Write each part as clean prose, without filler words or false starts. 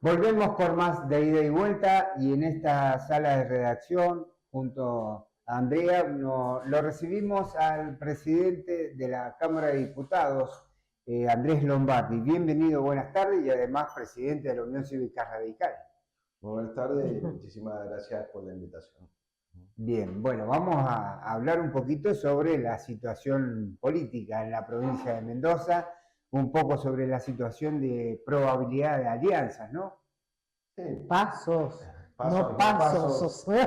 Volvemos con más de ida y vuelta y en esta sala de redacción, junto a Andrea, lo recibimos al presidente de la Cámara de Diputados, Andrés Lombardi. Bienvenido, buenas tardes y además presidente de la Unión Cívica Radical. Muy buenas tardes y muchísimas gracias por la invitación. Bien, bueno, vamos a hablar un poquito sobre la situación política en la provincia de Mendoza, un poco sobre la situación de probabilidad de alianzas, ¿no? Sí, Pasos, pasos, no no pasos. pasos, ¿Cómo,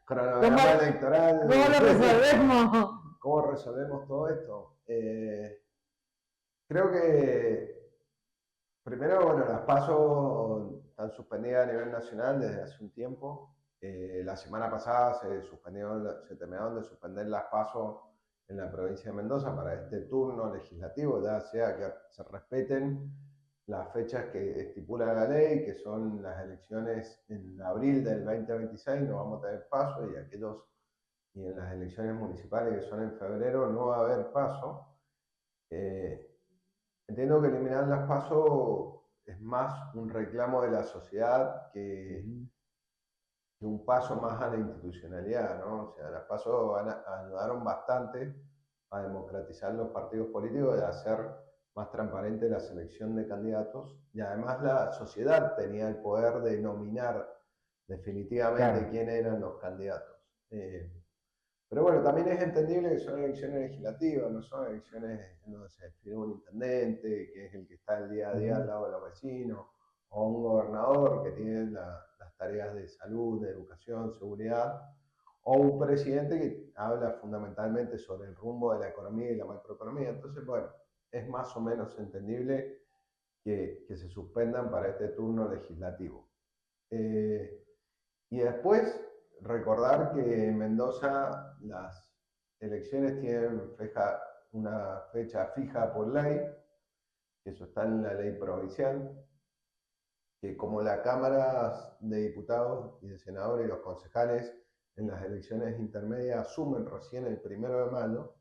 cronograma electoral. cómo lo resolvemos? ¿Cómo resolvemos todo esto? Creo que primero, bueno, las pasos están suspendidas a nivel nacional desde hace un tiempo. La semana pasada se terminaron de suspender las pasos en la provincia de Mendoza para este turno legislativo, ya sea que se respeten las fechas que estipula la ley, que son las elecciones en abril del 2026, no vamos a tener paso, y en las elecciones municipales que son en febrero no va a haber paso. Entiendo que eliminar las pasos es más un reclamo de la sociedad que un paso más a la institucionalidad, ¿no? O sea, las pasos ayudaron bastante a democratizar los partidos políticos y a hacer más transparente la selección de candidatos, y además la sociedad tenía el poder de nominar definitivamente Claro. quién eran los candidatos. Pero bueno, también es entendible que son elecciones legislativas, no son elecciones en donde se define un intendente, que es el que está el día a día al lado de los vecinos, o un gobernador que tiene las tareas de salud, de educación, seguridad, o un presidente que habla fundamentalmente sobre el rumbo de la economía y la macroeconomía. Entonces, bueno, es más o menos entendible que se suspendan para este turno legislativo. Y después, recordar que en Mendoza las elecciones tienen una fecha fija por ley, que eso está en la ley provincial, que como la Cámara de Diputados y de Senadores y los concejales en las elecciones intermedias asumen recién el 1 de mayo,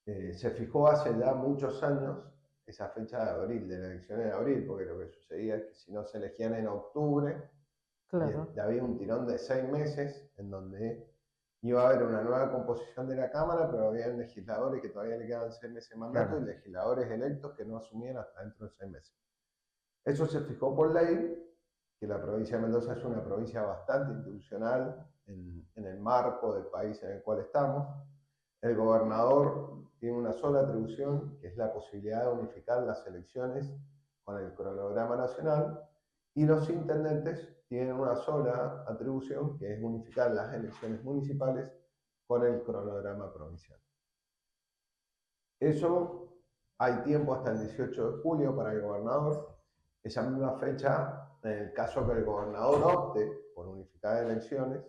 se fijó hace ya muchos años esa fecha de abril, de las elecciones de abril, porque lo que sucedía es que si no se elegían en octubre, Claro. ya había un tirón de 6 meses en donde iba a haber una nueva composición de la Cámara, pero había legisladores que todavía le quedaban 6 meses de mandato y Claro. legisladores electos que no asumían hasta dentro de 6 meses. Eso se fijó por ley, que la provincia de Mendoza es una provincia bastante institucional en el marco del país en el cual estamos. El gobernador tiene una sola atribución, que es la posibilidad de unificar las elecciones con el cronograma nacional, y los intendentes tienen una sola atribución, que es unificar las elecciones municipales con el cronograma provincial. Eso hay tiempo hasta el 18 de julio para el gobernador. Esa misma fecha, en el caso que el gobernador opte por unificar elecciones,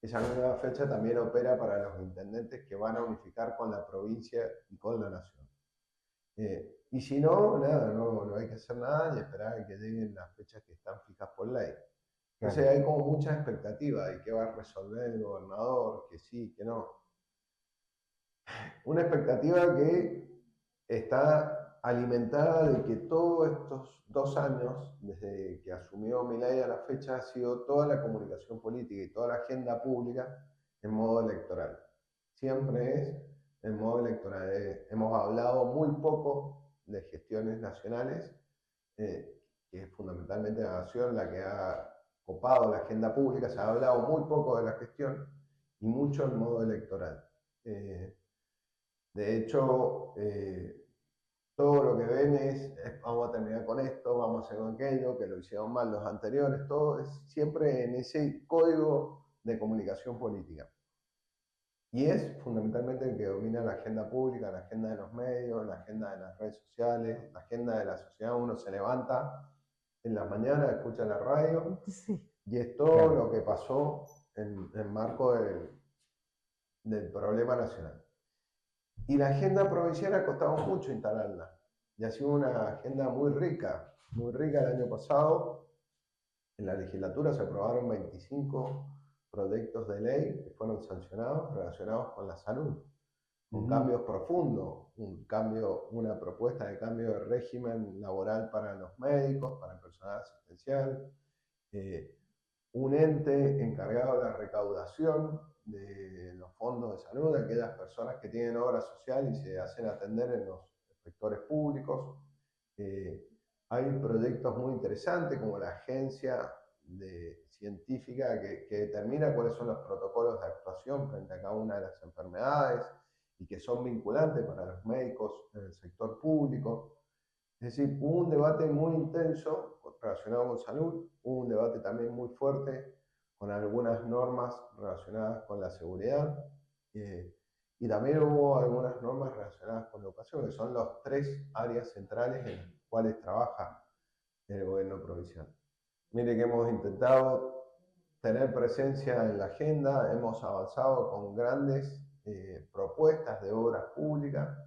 esa misma fecha también opera para los intendentes que van a unificar con la provincia y con la nación. Y si no, nada, no hay que hacer nada y esperar a que lleguen las fechas que están fijas por ley. Entonces Claro. hay como mucha expectativa de qué va a resolver el gobernador, que sí, que no. Una expectativa que está alimentada de que todos estos 2 años, desde que asumió Milei a la fecha, ha sido toda la comunicación política y toda la agenda pública en modo electoral. Siempre es en modo electoral. Hemos hablado muy poco de gestiones nacionales, que es fundamentalmente la nación la que ha copado la agenda pública. Se ha hablado muy poco de la gestión y mucho en modo electoral. De hecho, todo lo que ven vamos a terminar con esto, vamos a hacer con aquello, que lo hicieron mal los anteriores, todo es siempre en ese código de comunicación política. Y es fundamentalmente el que domina la agenda pública, la agenda de los medios, la agenda de las redes sociales, la agenda de la sociedad. Uno se levanta en la mañana, escucha la radio, Sí. y es todo Claro. lo que pasó en marco del problema nacional. Y la agenda provincial ha costado mucho instalarla. Y ha sido una agenda muy rica el año pasado. En la legislatura se aprobaron 25 proyectos de ley que fueron sancionados relacionados con la salud. con Ujú. cambios profundos, una propuesta de cambio de régimen laboral para los médicos, para el personal asistencial, eh, un ente encargado de la recaudación de los fondos de salud de aquellas personas que tienen obra social y se hacen atender en los sectores públicos. Hay proyectos muy interesantes como la agencia científica que determina cuáles son los protocolos de actuación frente a cada una de las enfermedades y que son vinculantes para los médicos en el sector público. Es decir, hubo un debate muy intenso relacionado con salud, hubo un debate también muy fuerte con algunas normas relacionadas con la seguridad y también hubo algunas normas relacionadas con la educación, que son las tres áreas centrales en las cuales trabaja el gobierno provincial. Mire que hemos intentado tener presencia en la agenda, hemos avanzado con grandes propuestas de obras públicas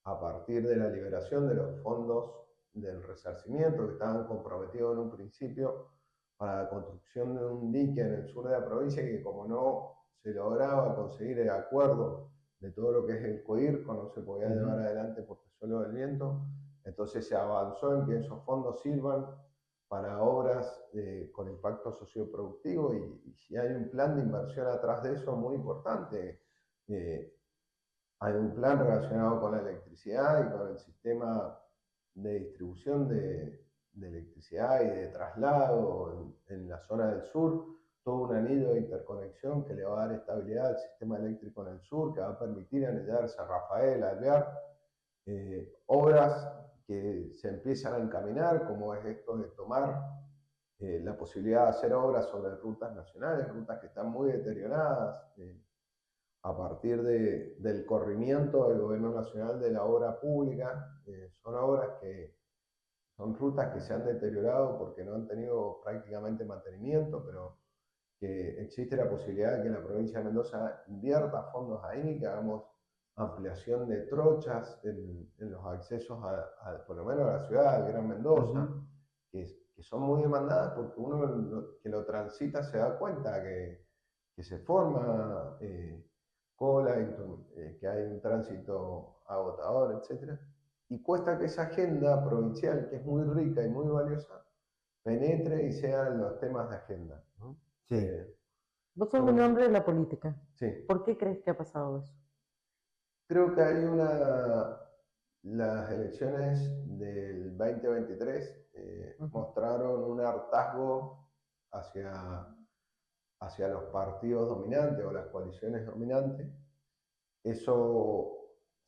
a partir de la liberación de los fondos del resarcimiento que estaban comprometidos en un principio para la construcción de un dique en el sur de la provincia que como no se lograba conseguir el acuerdo de todo lo que es el COIRCO, no se podía llevar adelante porque solo del viento, entonces se avanzó en que esos fondos sirvan para obras con impacto socioproductivo y hay un plan de inversión atrás de eso muy importante. Hay un plan relacionado con la electricidad y con el sistema de distribución de electricidad y de traslado en la zona del sur, todo un anillo de interconexión que le va a dar estabilidad al sistema eléctrico en el sur, que va a permitir anillar San Rafael, Alvear, obras que se empiezan a encaminar, como es esto de tomar la posibilidad de hacer obras sobre rutas nacionales, rutas que están muy deterioradas, a partir del corrimiento del gobierno nacional de la obra pública. Son obras que son rutas que se han deteriorado porque no han tenido prácticamente mantenimiento, pero que existe la posibilidad de que la provincia de Mendoza invierta fondos ahí, que hagamos ampliación de trochas en los accesos por lo menos a la ciudad, al Gran Mendoza, que son muy demandadas porque uno que lo transita se da cuenta que se forma cola, que hay un tránsito agotador, etc. Y cuesta que esa agenda provincial, que es muy rica y muy valiosa, penetre y sean los temas de agenda, ¿no? Sí. Vos sos un hombre de la política. Sí. ¿Por qué crees que ha pasado eso? Creo que hay las elecciones del 2023 mostraron un hartazgo hacia los partidos dominantes o las coaliciones dominantes. Eso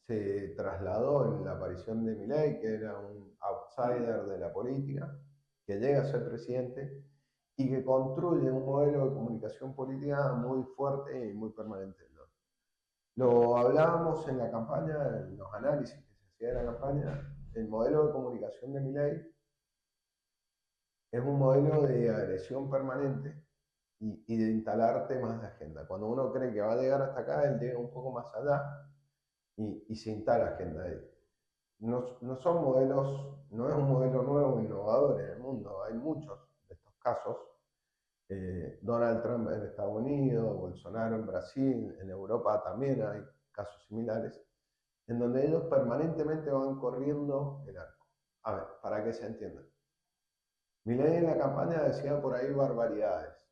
se trasladó en la aparición de Milei, que era un outsider de la política, que llega a ser presidente y que construye un modelo de comunicación política muy fuerte y muy permanente. Lo hablábamos en la campaña, en los análisis que se hacía de la campaña. El modelo de comunicación de Milei es un modelo de agresión permanente y de instalar temas de agenda. Cuando uno cree que va a llegar hasta acá, él llega un poco más allá y se instala agenda ahí. No son modelos, no es un modelo nuevo, innovador en el mundo. Hay muchos de estos casos. Donald Trump en Estados Unidos, Bolsonaro en Brasil, en Europa también hay casos similares, en donde ellos permanentemente van corriendo el arco. A ver, para que se entienda. Milei en la campaña decía por ahí barbaridades,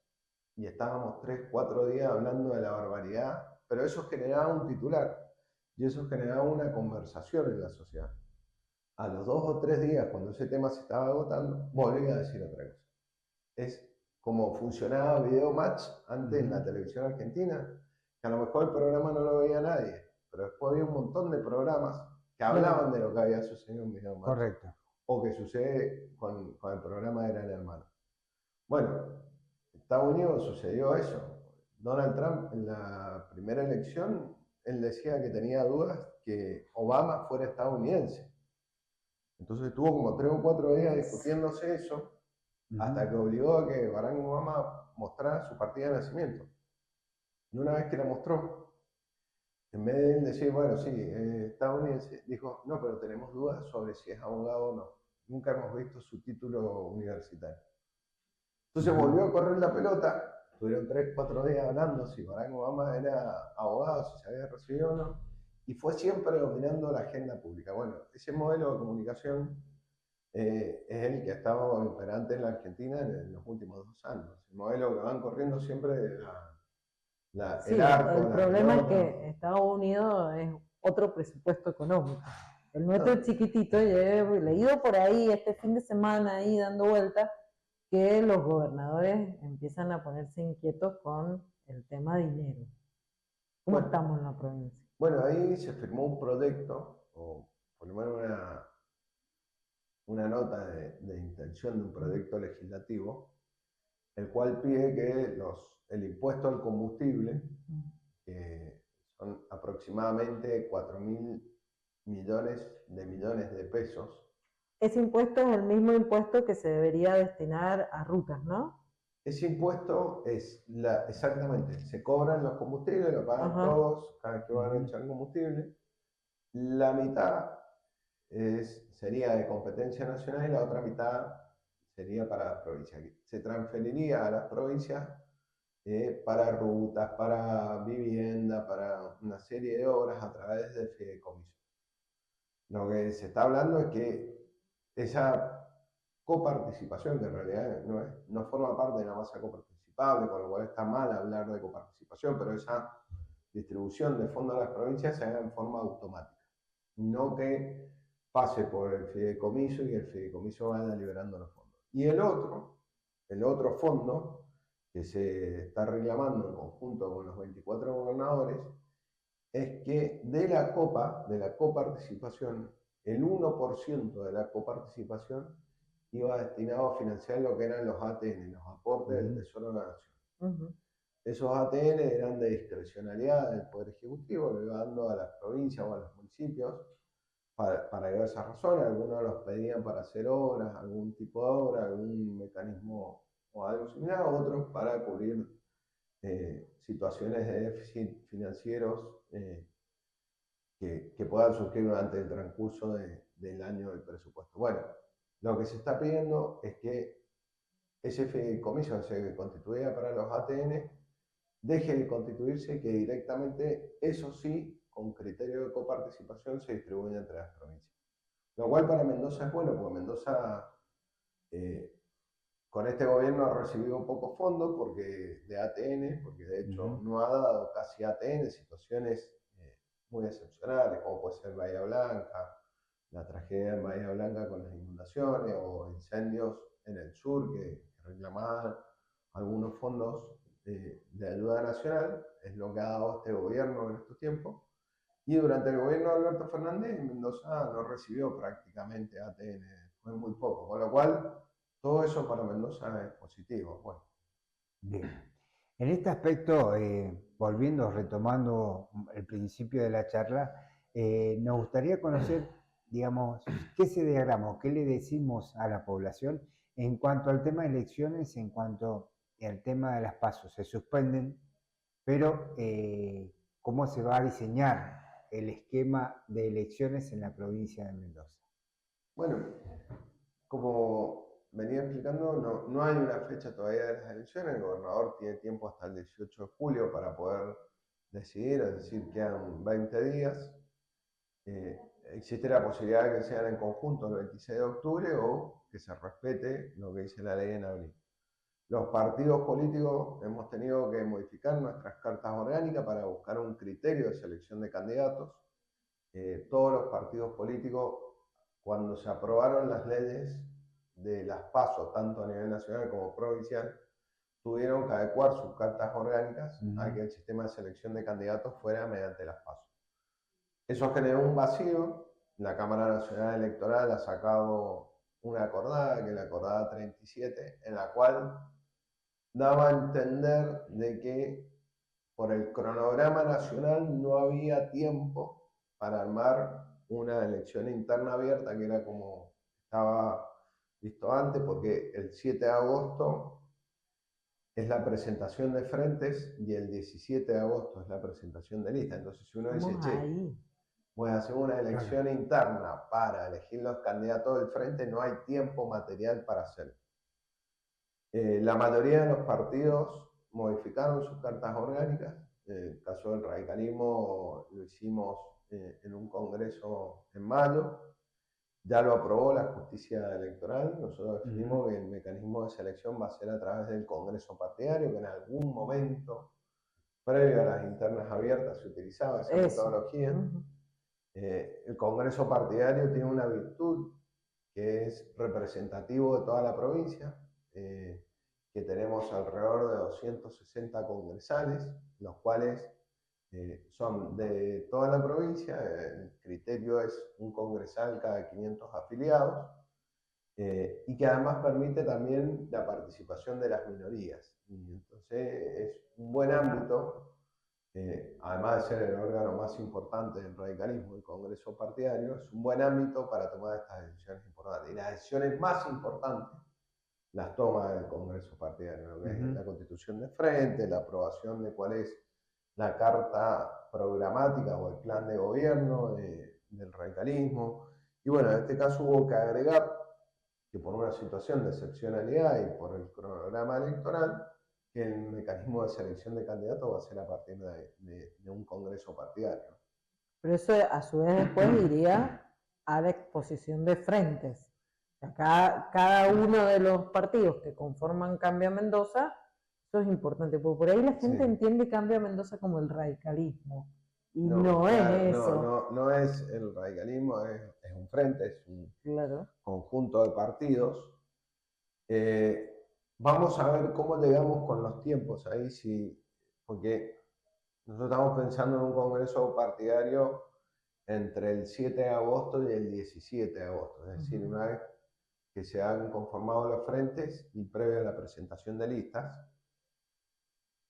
y estábamos 3, 4 días hablando de la barbaridad, pero eso generaba un titular, y eso generaba una conversación en la sociedad. A los 2 o 3 días, cuando ese tema se estaba agotando, volvía a decir otra cosa. Es como funcionaba Video Match antes en la televisión argentina, que a lo mejor el programa no lo veía nadie, pero después había un montón de programas que hablaban de lo que había sucedido en Video Match. Correcto. O que sucede con el programa de Gran Hermano. Bueno, en Estados Unidos sucedió eso. Donald Trump en la primera elección, él decía que tenía dudas que Obama fuera estadounidense. Entonces estuvo como 3 o 4 días discutiéndose eso, hasta que obligó a que Barack Obama mostrara su partida de nacimiento. Y una vez que la mostró, en vez de él decir, bueno, sí, estadounidense, dijo, no, pero tenemos dudas sobre si es abogado o no. Nunca hemos visto su título universitario. Entonces volvió a correr la pelota, tuvieron 3 o 4 días hablando si Barack Obama era abogado, si se había recibido o no, y fue siempre dominando la agenda pública. Bueno, ese modelo de comunicación es el que ha estado imperante en la Argentina en los últimos 2 años. El modelo que van corriendo siempre Sí, el arco, el la problema es pelota. que Estados Unidos es otro presupuesto económico. El nuestro es No, chiquitito, yo he leído por ahí este fin de semana ahí dando vueltas que los gobernadores empiezan a ponerse inquietos con el tema dinero. ¿Cómo bueno, estamos en la provincia? bueno, ahí se firmó un proyecto, o por lo menos una nota de intención de un proyecto legislativo, el cual pide que el impuesto al combustible, que son aproximadamente 4.000 millones de pesos. Ese impuesto es el mismo impuesto que se debería destinar a rutas, ¿no? Ese impuesto es exactamente, se cobran los combustibles, lo pagan Ajá. todos cada vez que van a echar combustible. La mitad sería de competencia nacional y la otra mitad sería para las provincias. Se transferiría a las provincias para rutas, para vivienda, para una serie de obras a través del fideicomiso. Lo que se está hablando es que esa coparticipación, que en realidad no forma parte de la masa coparticipable, con lo cual está mal hablar de coparticipación, pero esa distribución de fondos a las provincias se haga en forma automática, no que pase por el fideicomiso y el fideicomiso vaya liberando los fondos. Y el otro fondo que se está reclamando en conjunto con los 24 gobernadores, es que de la coparticipación, el 1% de la coparticipación iba destinado a financiar lo que eran los ATN, los aportes del Tesoro de la Nación. Esos ATN eran de discrecionalidad del Poder Ejecutivo, lo iba dando a las provincias o a los municipios para diversas razones. Algunos los pedían para hacer obras, algún tipo de obra, algún mecanismo o algo similar, otros para cubrir situaciones de déficit financieros que puedan surgir durante el transcurso del año del presupuesto. Bueno, lo que se está pidiendo es que ese fideicomiso que se constituía para los ATN deje de constituirse y que directamente, eso sí, con criterio de coparticipación, se distribuya entre las provincias. Lo cual para Mendoza es bueno, porque Mendoza con este gobierno ha recibido pocos fondos de ATN, porque de hecho no ha dado casi ATN, situaciones muy excepcionales, como puede ser Bahía Blanca, la tragedia en Bahía Blanca con las inundaciones o incendios en el sur que reclamaban algunos fondos de ayuda nacional, es lo que ha dado este gobierno en estos tiempos. Y durante el gobierno de Alberto Fernández, Mendoza no recibió prácticamente ATN, fue muy poco, con lo cual todo eso para Mendoza es positivo. Bueno. Bien. En este aspecto, volviendo, retomando el principio de la charla, nos gustaría conocer, digamos, qué se diagramó, qué le decimos a la población en cuanto al tema de elecciones, en cuanto al tema de las PASO. Se suspenden, pero ¿cómo se va a diseñar el esquema de elecciones en la provincia de Mendoza? Bueno, como venía explicando, no hay una fecha todavía de las elecciones. El gobernador tiene tiempo hasta el 18 de julio para poder decidir, es decir, quedan 20 días. Existe la posibilidad de que sean en conjunto el 26 de octubre o que se respete lo que dice la ley en abril. Los partidos políticos hemos tenido que modificar nuestras cartas orgánicas para buscar un criterio de selección de candidatos. Todos los partidos políticos, cuando se aprobaron las leyes de las PASO, tanto a nivel nacional como provincial, tuvieron que adecuar sus cartas orgánicas a que el sistema de selección de candidatos fuera mediante las PASO. Eso generó un vacío. La Cámara Nacional Electoral ha sacado una acordada, que es la acordada 37, en la cual daba a entender de que por el cronograma nacional no había tiempo para armar una elección interna abierta, que era como estaba visto antes, porque el 7 de agosto es la presentación de frentes y el 17 de agosto es la presentación de lista. Entonces, si uno dice, che, pues hacer una elección interna para elegir los candidatos del frente, no hay tiempo material para hacerlo. La mayoría de los partidos modificaron sus cartas orgánicas. En el caso del radicalismo lo hicimos en un congreso en mayo. Ya lo aprobó la justicia electoral. Nosotros definimos que el mecanismo de selección va a ser a través del congreso partidario, que en algún momento, previo a las internas abiertas, se utilizaba esa metodología. El congreso partidario tiene una virtud que es representativo de toda la provincia, que tenemos alrededor de 260 congresales, los cuales son de toda la provincia. El criterio es un congresal cada 500 afiliados, y que además permite también la participación de las minorías. Y entonces es un buen ámbito, además de ser el órgano más importante del radicalismo, el Congreso Partidario, es un buen ámbito para tomar estas decisiones importantes. Y las decisiones más importantes las toma el Congreso Partidario, lo que es la constitución de frente, la aprobación de cuál es la carta programática o el plan de gobierno del radicalismo. Y bueno, en este caso hubo que agregar que por una situación de excepcionalidad y por el programa electoral, que el mecanismo de selección de candidatos va a ser a partir de un congreso partidario. Pero eso a su vez después iría a la exposición de frentes. Cada uno de los partidos que conforman Cambia Mendoza, eso es importante, porque por ahí la gente entiende Cambia Mendoza como el radicalismo, y no es eso. No es el radicalismo, es un frente, es un conjunto de partidos. Vamos a ver cómo llegamos con los tiempos ahí, porque nosotros estamos pensando en un congreso partidario entre el 7 de agosto y el 17 de agosto, es decir, una vez que se han conformado los frentes y previo a la presentación de listas.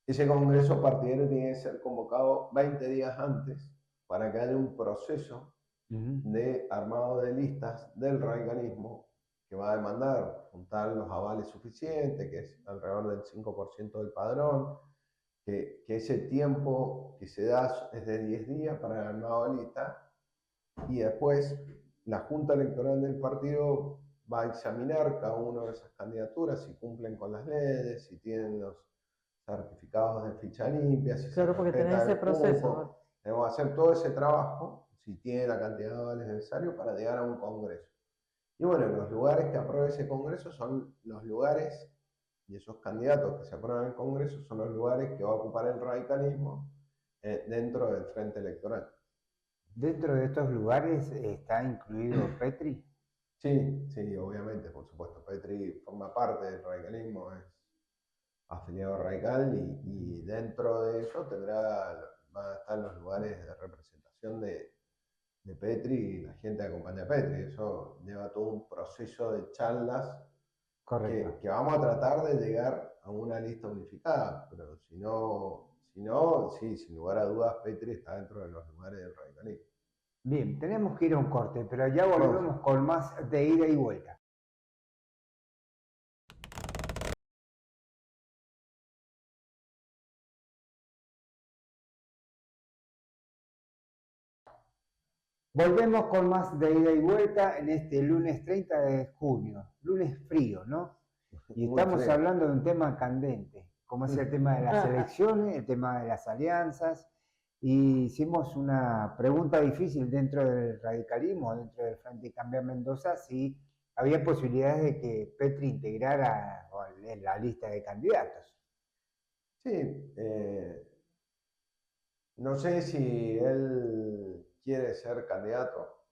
Ese congreso partidario tiene que ser convocado 20 días antes para que haya un proceso de armado de listas del radicalismo que va a demandar juntar los avales suficientes, que es alrededor del 5% del padrón, que ese tiempo que se da es de 10 días para el armado de listas, y después la Junta Electoral del partido va a examinar cada una de esas candidaturas, si cumplen con las leyes, si tienen los certificados de ficha limpia, si claro, porque tenés ese proceso. Debemos hacer todo ese trabajo, si tiene la cantidad de avales necesarios para llegar a un congreso. Y bueno, los lugares que apruebe ese congreso son los lugares, y esos candidatos que se aprueban en el congreso son los lugares que va a ocupar el radicalismo dentro del frente electoral. ¿Dentro de estos lugares está incluido Petri? Sí, obviamente, por supuesto. Petri forma parte del radicalismo, es afiliado radical, y dentro de eso van a estar los lugares de representación de Petri y la gente que acompaña a Petri. Eso lleva todo un proceso de charlas que vamos a tratar de llegar a una lista unificada, pero si no, sí, sin lugar a dudas, Petri está dentro de los lugares del radicalismo. Bien, tenemos que ir a un corte, pero ya volvemos con más de ida y vuelta. Volvemos con más de ida y vuelta en este lunes 30 de junio, lunes frío, ¿no? Y estamos hablando de un tema candente, como es el tema de las elecciones, el tema de las alianzas, y hicimos una pregunta difícil dentro del radicalismo, dentro del Frente Cambia Mendoza, si había posibilidades de que Petri integrara la lista de candidatos. Sí, no sé si él quiere ser candidato.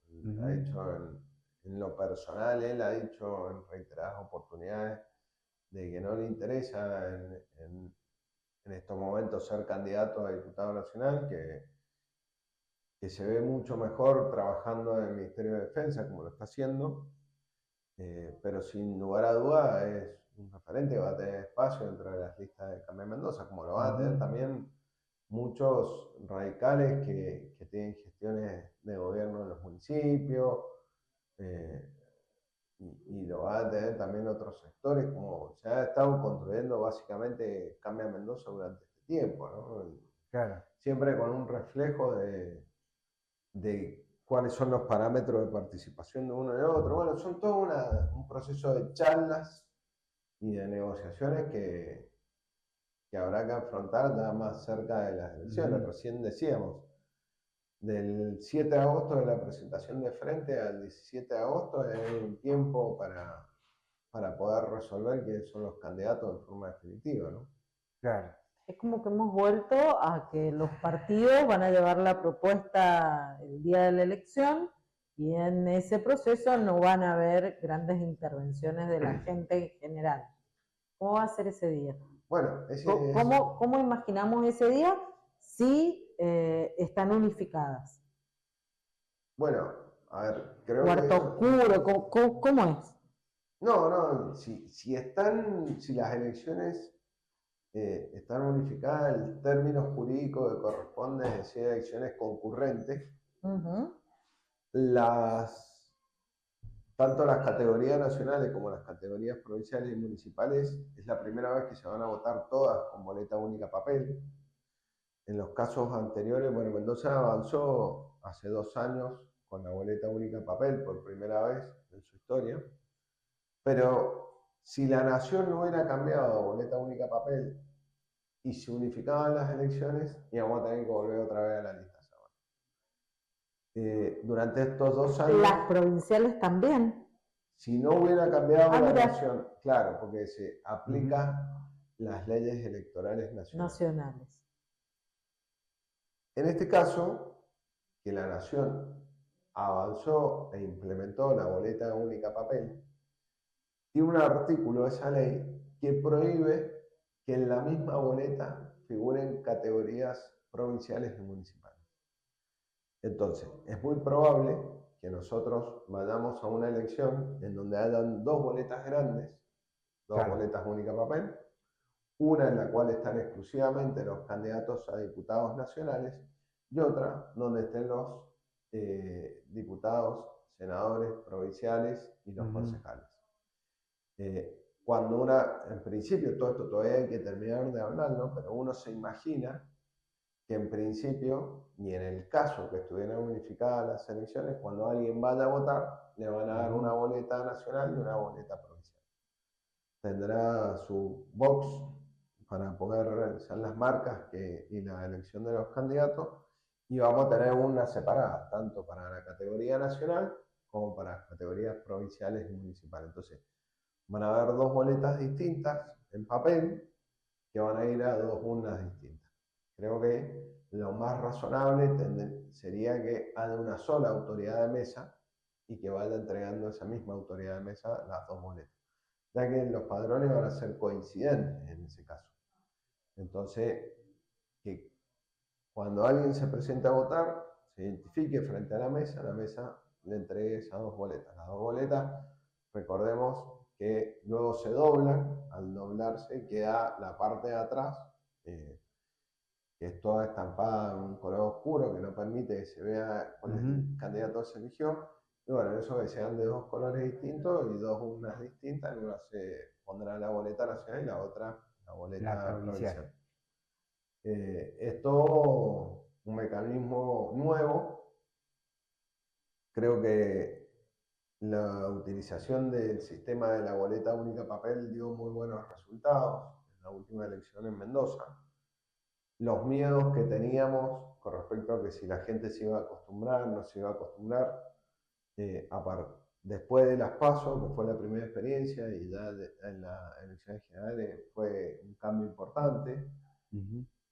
Ha dicho en lo personal, él ha dicho en reiteradas oportunidades de que no le interesa en estos momentos ser candidato a diputado nacional, que se ve mucho mejor trabajando en el Ministerio de Defensa, como lo está haciendo, pero sin lugar a duda es un referente que va a tener espacio dentro de las listas de Cambia Mendoza, como lo va a tener también muchos radicales que tienen gestiones de gobierno en los municipios, y lo va a tener también otros sectores, como se ha estado construyendo básicamente Cambia Mendoza durante este tiempo, ¿no? Claro. Siempre con un reflejo de cuáles son los parámetros de participación de uno y de otro. Bueno, son todo un proceso de charlas y de negociaciones que habrá que afrontar ya más cerca de las elecciones. Recién decíamos, del 7 de agosto de la presentación de frente al 17 de agosto hay un tiempo para poder resolver quiénes son los candidatos de forma definitiva, ¿no? Claro. Es como que hemos vuelto a que los partidos van a llevar la propuesta el día de la elección y en ese proceso no van a haber grandes intervenciones de la gente en general. ¿Cómo va a ser ese día? Bueno, ¿Cómo imaginamos ese día si están unificadas? bueno, a ver, creo Cuarto que oscuro, ¿cómo es? no, si las elecciones están unificadas, el término jurídico que corresponde es decir elecciones concurrentes, tanto las categorías nacionales como las categorías provinciales y municipales es la primera vez que se van a votar todas con boleta única papel. En los casos anteriores, bueno, Mendoza avanzó hace 2 años con la boleta única papel por primera vez en su historia, pero si la nación no hubiera cambiado a boleta única papel y se unificaban las elecciones, íbamos a tener que volver otra vez a la lista. Durante estos 2 años... Las provinciales también. Si no hubiera cambiado la mira. nación, claro, porque se aplican las leyes electorales nacionales. En este caso, que la nación avanzó e implementó la boleta única papel, tiene un artículo de esa ley que prohíbe que en la misma boleta figuren categorías provinciales y municipales. Entonces, es muy probable que nosotros vayamos a una elección en donde hayan 2 boletas grandes, 2 boletas única papel, una en la cual están exclusivamente los candidatos a diputados nacionales y otra donde estén los diputados, senadores provinciales y los concejales. Cuando en principio, todo esto todavía hay que terminar de hablarlo, pero uno se imagina que en principio, y en el caso que estuvieran unificadas las elecciones, cuando alguien vaya a votar, le van a dar una boleta nacional y una boleta provincial. Tendrá su box para poder realizar las marcas y la elección de los candidatos, y vamos a tener una separada, tanto para la categoría nacional como para las categorías provinciales y municipales. Entonces, van a haber 2 boletas distintas en papel que van a ir a 2 urnas distintas. Creo que lo más razonable sería que haya una sola autoridad de mesa y que vaya entregando esa misma autoridad de mesa las 2 boletas, ya que los padrones van a ser coincidentes en ese caso. Entonces, que cuando alguien se presente a votar, se identifique frente a la mesa le entregue esas 2 boletas. Las 2 boletas, recordemos que luego se doblan, al doblarse queda la parte de atrás, que es toda estampada en un color oscuro que no permite que se vea cuál es el candidato que se eligió. Y bueno, eso que sean de 2 colores distintos y 2 urnas distintas, en una se pondrá la boleta nacional y la otra la boleta provincial. Es todo un mecanismo nuevo. Creo que la utilización del sistema de la boleta única papel dio muy buenos resultados en la última elección en Mendoza. Los miedos que teníamos con respecto a que si la gente se iba a acostumbrar, no se iba a acostumbrar, después de las PASO, que fue la primera experiencia, y ya en las elecciones generales fue un cambio importante.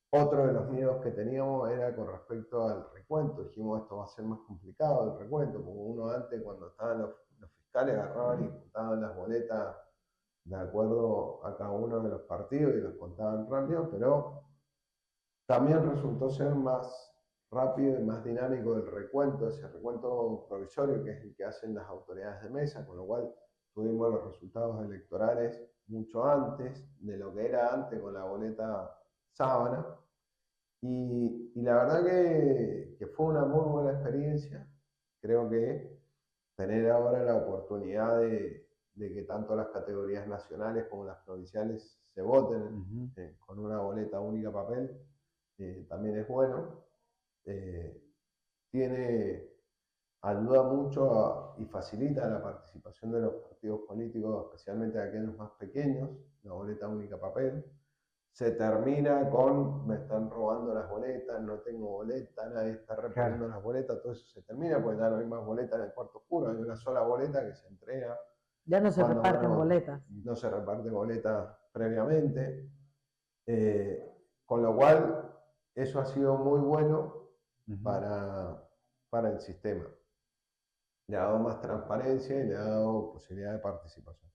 Otro de los miedos que teníamos era con respecto al recuento. Dijimos, esto va a ser más complicado el recuento, como uno antes, cuando estaban los fiscales, agarraban y contaban las boletas de acuerdo a cada uno de los partidos y los contaban rápido, pero también resultó ser más rápido y más dinámico el recuento, ese recuento provisorio que es el que hacen las autoridades de mesa, con lo cual tuvimos los resultados electorales mucho antes de lo que era antes con la boleta sábana. Y la verdad que fue una muy buena experiencia. Creo que tener ahora la oportunidad de que tanto las categorías nacionales como las provinciales se voten con una boleta única papel, también es bueno. Ayuda mucho y facilita la participación de los partidos políticos, especialmente aquellos más pequeños, la boleta única papel. se termina con me están robando las boletas, no tengo boleta, nadie está reponiendo las boletas, todo eso se termina porque ya no hay más boletas en el cuarto oscuro, hay una sola boleta que se entrega. Ya no se reparten boletas. No se reparte boleta previamente. Con lo cual, eso ha sido muy bueno para el sistema. Le ha dado más transparencia y le ha dado posibilidad de participación.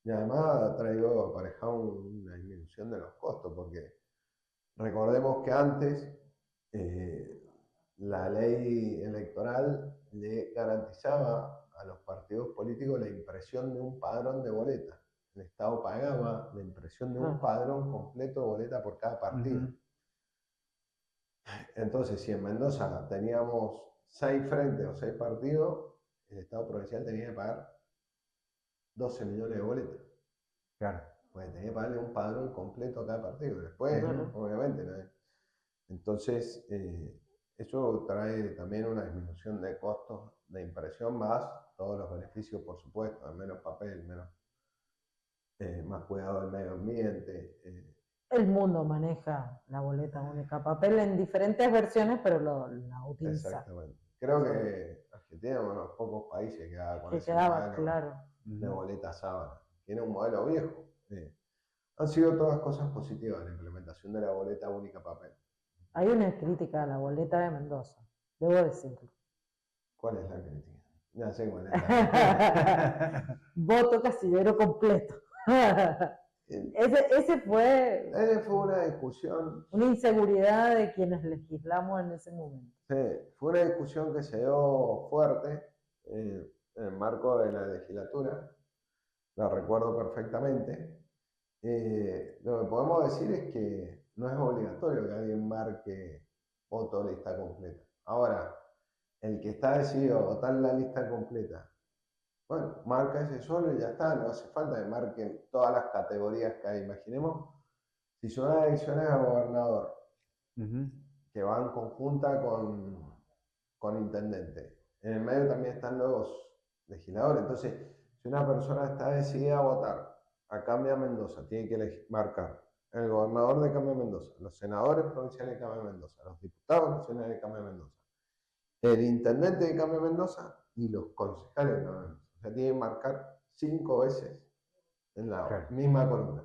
Y además ha traído aparejado una disminución de los costos, porque recordemos que antes la ley electoral le garantizaba a los partidos políticos la impresión de un padrón de boletas. El Estado pagaba la impresión de un padrón completo de boleta por cada partido. Entonces, si en Mendoza teníamos 6 frentes o 6 partidos, el Estado provincial tenía que pagar 12 millones de boletas. Claro. Pues tenía que pagarle un padrón completo a cada partido. Después, obviamente, ¿no? Entonces, eso trae también una disminución de costos de impresión, más todos los beneficios, por supuesto, menos papel, más cuidado del medio ambiente. El mundo maneja la boleta única papel en diferentes versiones, pero la utiliza. Exactamente. Creo que Argentina es uno de los pocos países que quedaba con ese quedaba, modelo claro, de boleta sábana. Tiene un modelo viejo. Han sido todas cosas positivas la implementación de la boleta única papel. Hay una crítica a la boleta de Mendoza, debo decirlo. ¿Cuál es la crítica? Ya sé cuál es la Voto casillero completo. Ese fue una discusión. Una inseguridad de quienes legislamos en ese momento. Sí, fue una discusión que se dio fuerte en el marco de la legislatura. La recuerdo perfectamente. Lo que podemos decir es que no es obligatorio que alguien marque voto lista completa. Ahora, el que está decidido a votar la lista completa, bueno, marca ese solo y ya está, no hace falta que marquen todas las categorías que hay. Imaginemos si son las elecciones a gobernador, que van conjunta con intendente. En el medio también están los legisladores. Entonces, si una persona está decidida a votar a Cambia Mendoza, tiene que marcar el gobernador de Cambia Mendoza, los senadores provinciales de Cambia Mendoza, los diputados nacionales de Cambia Mendoza, el intendente de Cambia Mendoza y los concejales de Cambia Mendoza. O sea, tiene que marcar 5 veces en la misma columna.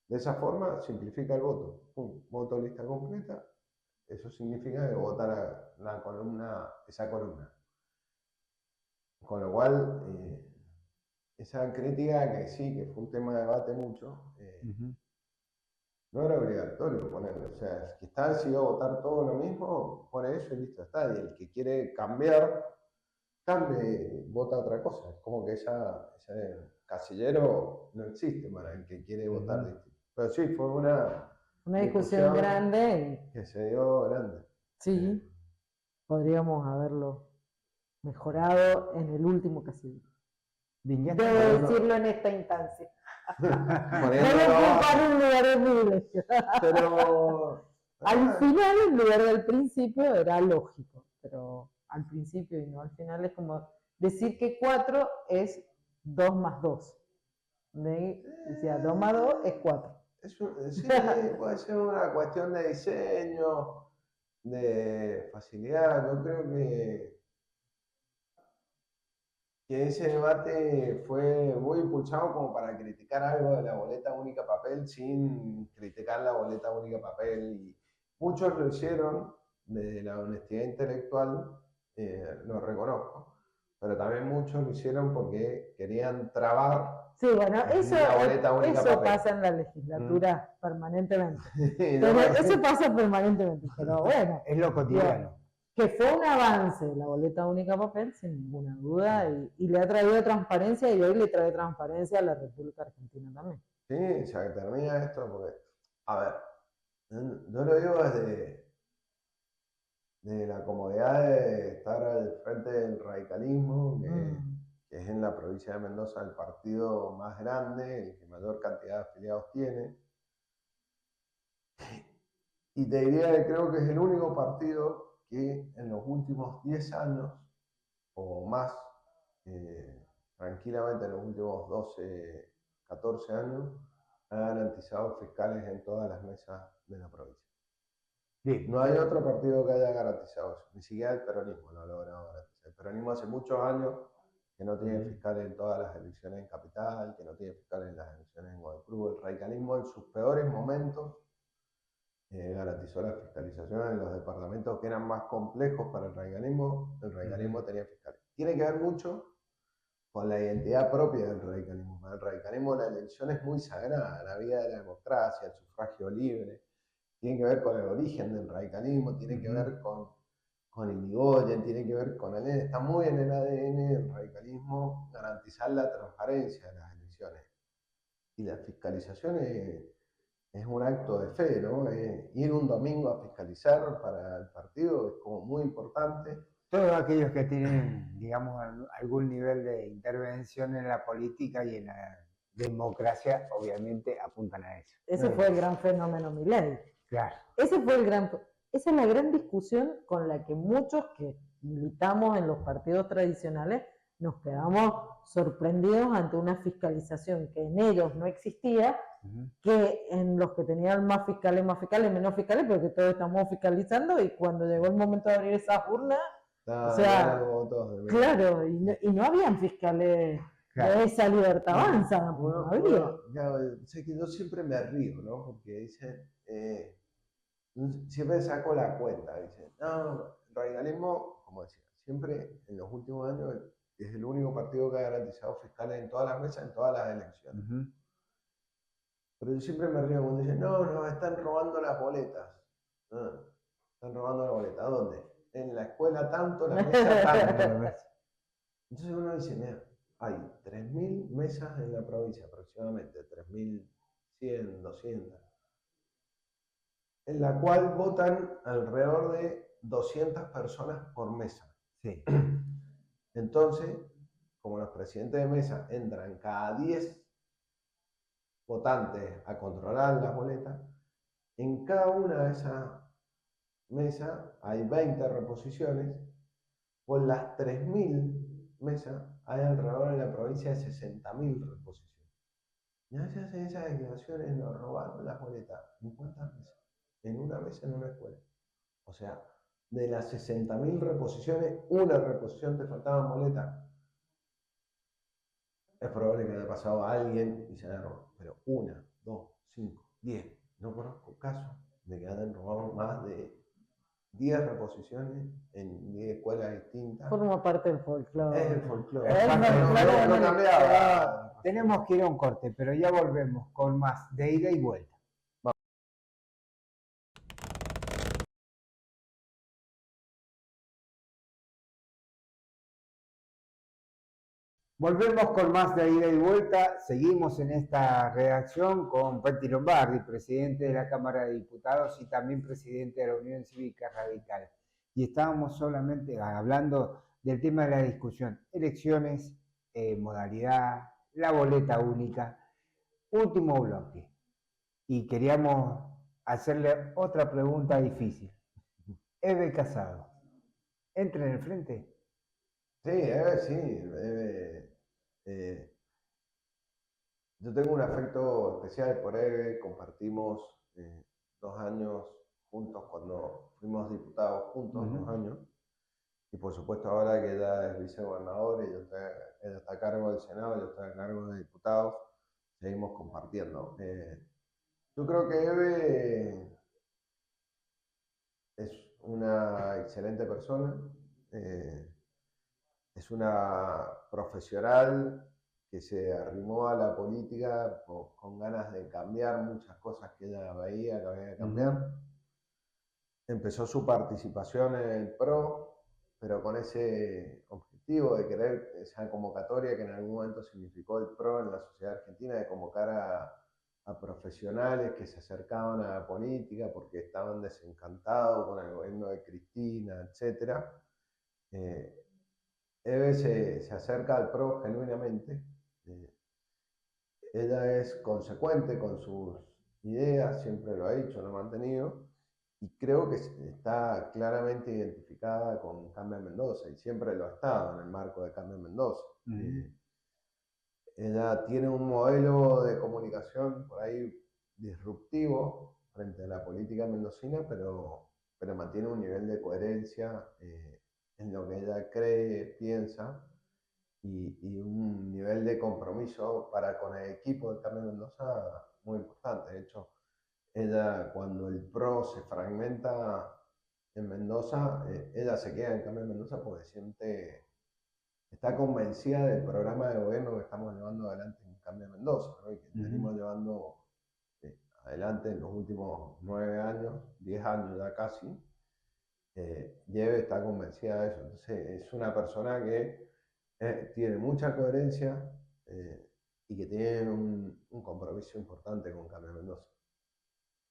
De esa forma simplifica el voto. Voto lista completa. Eso significa que vota esa columna. Con lo cual, esa crítica que sí, que fue un tema de debate mucho, no era obligatorio ponerlo. O sea, el que está decidido a votar todo lo mismo, pone eso y listo, está. Y el que quiere cambiar, cambie, vota otra cosa. Es como que ese casillero no existe para el que quiere votar distinto. Pero sí, fue una discusión grande. Que se dio grande. Sí, podríamos haberlo mejorado en el último casillero. Debo decirlo en esta instancia. Debo ocupar un lugar de privilegio. Pero al final, en lugar del principio, era lógico. Pero al principio y no al final es como decir que 4 es 2 más 2. Decía 2 más 2 es 4. Sí, puede ser una cuestión de diseño, de facilidad. Yo creo que ese debate fue muy impulsado como para criticar algo de la boleta única papel sin criticar la boleta única papel. Y muchos lo hicieron desde la honestidad intelectual, lo reconozco, pero también muchos lo hicieron porque querían trabar. Sí, bueno, eso pasa en la legislatura permanentemente. Eso pasa permanentemente, pero bueno. Es lo cotidiano. Que fue un avance la boleta única papel, sin ninguna duda, y le ha traído transparencia y hoy le trae transparencia a la República Argentina también. Sí, ya que termina esto, porque, a ver, yo lo digo desde la comodidad de estar al frente del radicalismo, que es en la provincia de Mendoza el partido más grande, el que mayor cantidad de afiliados tiene. Y te diría que creo que es el único partido que en los últimos 10 años o más, tranquilamente en los últimos 12, 14 años, ha garantizado fiscales en todas las mesas de la provincia. Bien. No hay otro partido que haya garantizado eso, ni siquiera el peronismo lo ha logrado garantizar. El peronismo hace muchos años que no tiene fiscales en todas las elecciones en Capital, que no tiene fiscales en las elecciones en Gualeguaychú. El radicalismo en sus peores momentos garantizó la fiscalización en los departamentos que eran más complejos para el radicalismo tenía fiscales. Tiene que ver mucho con la identidad propia del radicalismo. Para el radicalismo la elección es muy sagrada, la vida de la democracia, el sufragio libre, tiene que ver con el origen del radicalismo, tiene que ver con Irigoyen, tiene que ver con el ADN, está muy en el ADN del radicalismo garantizar la transparencia de las elecciones. Y la fiscalización es un acto de fe, ¿no? Ir un domingo a fiscalizar para el partido es como muy importante. Todos aquellos que tienen, digamos, algún nivel de intervención en la política y en la democracia, obviamente apuntan a eso. Ese fue el gran fenómeno Milei. Claro. Esa es la gran discusión con la que muchos que militamos en los partidos tradicionales nos quedamos sorprendidos ante una fiscalización que en ellos no existía, que en los que tenían más fiscales, menos fiscales, porque todos estamos fiscalizando, y cuando llegó el momento de abrir esas urnas, o sea, claro, y no habían fiscales de esa libertad avanza, no había. Sé que yo siempre me río, ¿no? Porque dicen, siempre saco la cuenta, dicen, no, el radicalismo, como decía, siempre en los últimos años es el único partido que ha garantizado fiscales en todas las mesas, en todas las elecciones. Pero yo siempre me río cuando dicen, no, nos están robando las boletas. Están robando las boletas. ¿A dónde? En la escuela tanto, la mesa tanto. Entonces uno dice, mira, hay 3.000 mesas en la provincia aproximadamente, 3.100, 200, en la cual votan alrededor de 200 personas por mesa. Sí. Entonces, como los presidentes de mesa entran cada 10 votantes a controlar las boletas, en cada una de esas mesas hay 20 reposiciones, por las 3.000 mesas hay alrededor en la provincia de 60.000 reposiciones. Y a veces hacen esas declaraciones, nos robaron las boletas. ¿En cuántas mesas? En una mesa en una escuela. O sea, de las 60.000 reposiciones, una reposición te faltaban boletas. Es probable que haya pasado a alguien y se haya robado, pero 1, 2, 5, 10. No conozco casos de que hayan robado más de 10 reposiciones en 10 escuelas distintas. Forma parte del folclore. Es el folclore. No cambiaba. Tenemos que ir a un corte, pero ya volvemos con más de ida y vuelta. Volvemos con más de ida y vuelta. Seguimos en esta redacción con Peti Lombardi, presidente de la Cámara de Diputados y también presidente de la Unión Cívica Radical. Y estábamos solamente hablando del tema de la discusión, elecciones, modalidad, la boleta única, último bloque. Y queríamos hacerle otra pregunta difícil. Eve Casado, ¿entra en el frente? Sí, sí. Yo tengo un afecto especial por Eve, compartimos 2 años juntos cuando fuimos diputados juntos, 2 años, y por supuesto ahora que ella es vicegobernador y ella está a cargo del Senado, yo estoy a cargo de diputados, seguimos compartiendo. Yo creo que Eve es una excelente persona, es una profesional que se arrimó a la política con ganas de cambiar muchas cosas que ella veía que había que cambiar. Empezó su participación en el PRO, pero con ese objetivo de querer, esa convocatoria que en algún momento significó el PRO en la sociedad argentina, de convocar a profesionales que se acercaban a la política porque estaban desencantados con el gobierno de Cristina, etc. Eve se acerca al PRO genuinamente. Ella es consecuente con sus ideas, siempre lo ha dicho, lo ha mantenido, y creo que está claramente identificada con Cambia Mendoza, y siempre lo ha estado en el marco de Cambia Mendoza. Ella tiene un modelo de comunicación comunicación por ahí disruptivo frente a la política mendocina, pero mantiene un nivel de coherencia en lo que ella cree, piensa, y un nivel de compromiso para con el equipo de Cambio Mendoza muy importante. De hecho, ella cuando el PRO se fragmenta en Mendoza, ella se queda en Cambio Mendoza porque está convencida del programa de gobierno que estamos llevando adelante en Cambio Mendoza, ¿no? Y que venimos llevando adelante en los últimos 9 años, 10 años ya casi. Yeve está convencida de eso. Entonces es una persona que tiene mucha coherencia y que tiene un compromiso importante con Cambio Mendoza.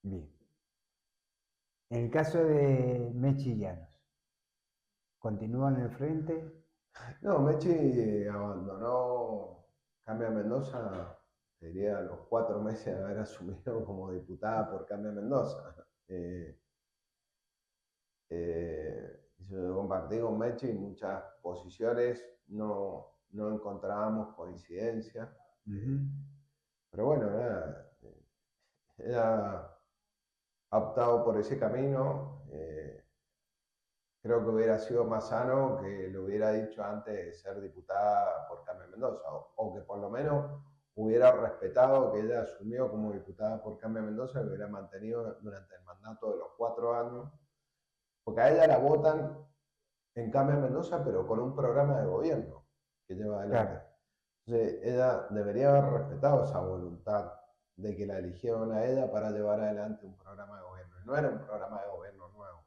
Bien. En el caso de Mechi Llanos, ¿continúa en el frente? No, Mechi abandonó Cambia Mendoza, diría, a los 4 meses de haber asumido como diputada por Cambia Mendoza. Yo compartí con Mechi muchas posiciones, no encontrábamos coincidencia. Pero bueno, nada, ella ha optado por ese camino. Creo que hubiera sido más sano que lo hubiera dicho antes de ser diputada por Cambio Mendoza, o que por lo menos hubiera respetado que ella asumió como diputada por Cambio Mendoza y lo hubiera mantenido durante el mandato de los 4 años, porque a ella la votan en Cambio Mendoza, pero con un programa de gobierno que lleva adelante. Claro. Entonces, ella debería haber respetado esa voluntad de que la eligieron a ella para llevar adelante un programa de gobierno. Y no era un programa de gobierno nuevo.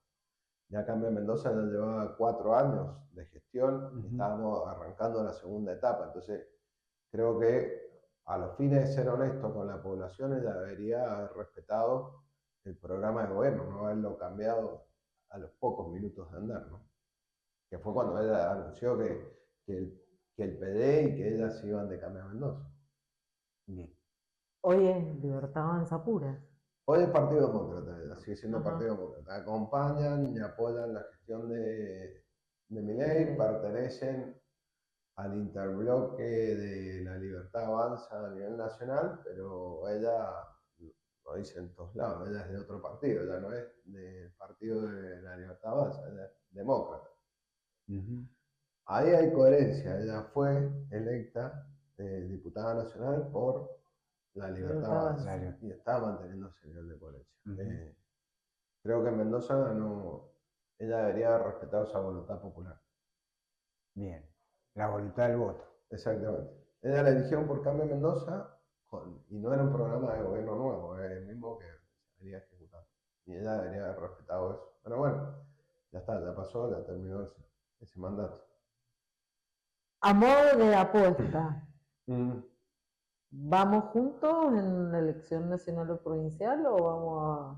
Ya Cambio Mendoza ya llevaba 4 años de gestión y estábamos arrancando la segunda etapa. Entonces, creo que a los fines de ser honesto con la población, ella debería haber respetado el programa de gobierno, no haberlo cambiado a los pocos minutos de andar, ¿no? Que fue cuando ella anunció que el PD y que ellas se iban de Cambio Mendoza. Bien. Hoy es Libertad Avanza Pura. Hoy es Partido Demócrata, sigue siendo Partido Demócrata. Acompañan y apoyan la gestión de Milei, pertenecen al interbloque de la Libertad Avanza a nivel nacional, pero ella, lo dice en todos lados, ella es de otro partido, ya no es del Partido de la Libertad Avanza, ella es demócrata. Ahí hay coherencia, ella fue electa diputada nacional por la Libertad Avanza y está manteniendo ese nivel de coherencia. Creo que en Mendoza ella debería haber respetado esa voluntad popular. Bien, la voluntad del voto. Exactamente. Ella la eligieron por Cambio Mendoza y no era un programa de gobierno nuevo, era el mismo que se venía ejecutando. Y ella debería haber respetado eso. Pero bueno, ya está, ya pasó, ya terminó ese mandato. A modo de apuesta, ¿vamos juntos en la elección nacional o provincial o vamos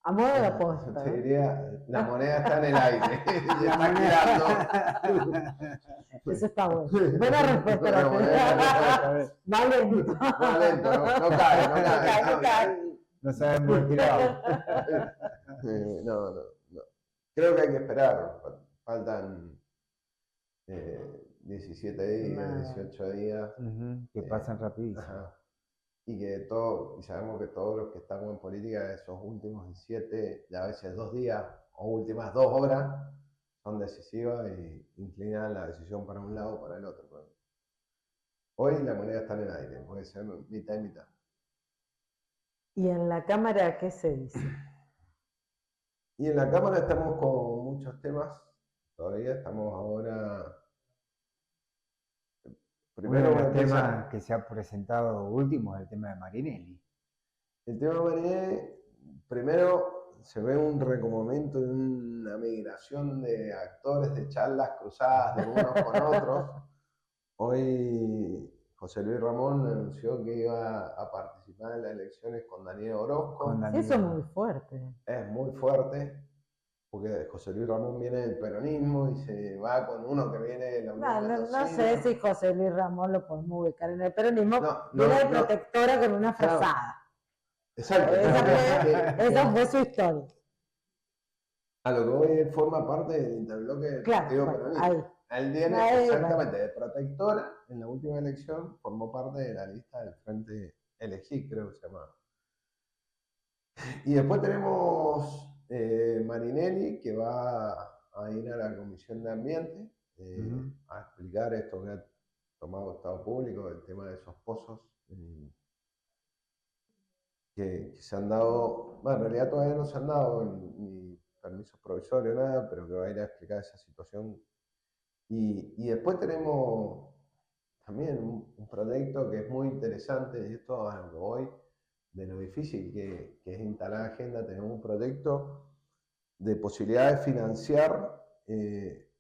a modo de apuesta? Te diría, la moneda está en el aire, y está girando. Eso está bueno. Buena respuesta. Va lento. Va lento, no cae. No sabemos tirar. No. Creo que hay que esperar. Faltan 17 días, 18 días. Que pasan rapidísimo. Y sabemos que todos los que estamos en política, esos últimos 17, y a veces 2 días o últimas 2 horas, son decisivas y inclinan la decisión para un lado o para el otro. Hoy la moneda está en el aire, puede ser mitad y mitad. ¿Y en la Cámara qué se dice? Y en la Cámara estamos con muchos temas, todavía estamos ahora... Primero el tema que se ha presentado último es el tema de Marinelli. El tema de Marinelli, primero se ve un recomendamiento de una migración de actores, de charlas cruzadas de unos con otros. Hoy José Luis Ramón anunció que iba a participar en las elecciones con Daniel Orozco. Sí, eso es muy fuerte. Es muy fuerte, porque José Luis Ramón viene del peronismo y se va con uno que viene de la Unión no sé si José Luis Ramón lo podemos ubicar en el peronismo. Viene de protectora con una frazada. Exacto. Esa fue su historia. A lo que voy, él forma parte del interbloque del Partido Peronista. Él viene exactamente de protectora. En la última elección formó parte de la lista del Frente Elegí, creo que se llama. Y después tenemos Marinelli, que va a ir a la Comisión de Ambiente a explicar esto que ha tomado Estado Público, el tema de esos pozos que se han dado, bueno, en realidad todavía no se han dado ni permisos provisorios, nada, pero que va a ir a explicar esa situación. Y después tenemos también un proyecto que es muy interesante, y esto a lo que voy, de lo difícil que es instalar agenda. Tenemos un proyecto de posibilidad de financiar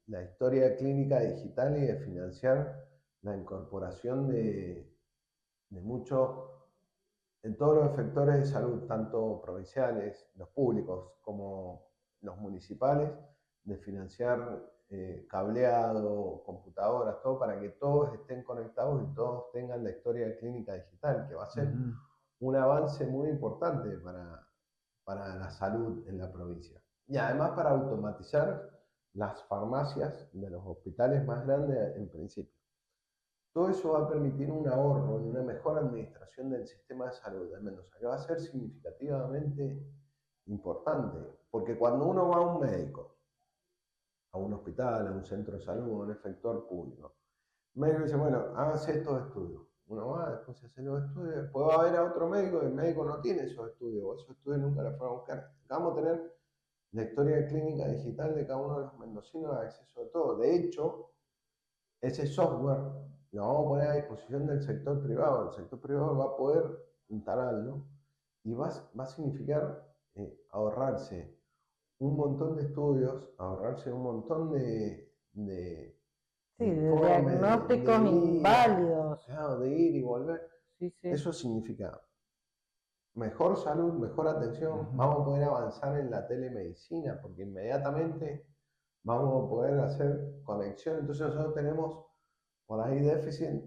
la historia clínica digital y de financiar la incorporación de muchos, en todos los efectores de salud, tanto provinciales, los públicos, como los municipales, de financiar cableado, computadoras, todo para que todos estén conectados y todos tengan la historia clínica digital, que va a ser un avance muy importante para la salud en la provincia. Y además para automatizar las farmacias de los hospitales más grandes en principio. Todo eso va a permitir un ahorro y una mejor administración del sistema de salud de Mendoza, que va a ser significativamente importante, porque cuando uno va a un médico, a un hospital, a un centro de salud, a un efector público, el médico dice, bueno, háganse estos estudios. Uno va, después se hace los estudios, después va a ver a otro médico y el médico no tiene esos estudios, o esos estudios nunca los fueron a buscar. Vamos a tener la historia clínica digital de cada uno de los mendocinos a acceso a todo. De hecho, ese software lo vamos a poner a disposición del sector privado. El sector privado va a poder instalarlo y va a significar ahorrarse un montón de estudios, ahorrarse un montón de diagnósticos inválidos. Claro, de ir y volver. Sí. Eso significa mejor salud, mejor atención. Vamos a poder avanzar en la telemedicina porque inmediatamente vamos a poder hacer conexión. Entonces nosotros tenemos por ahí déficit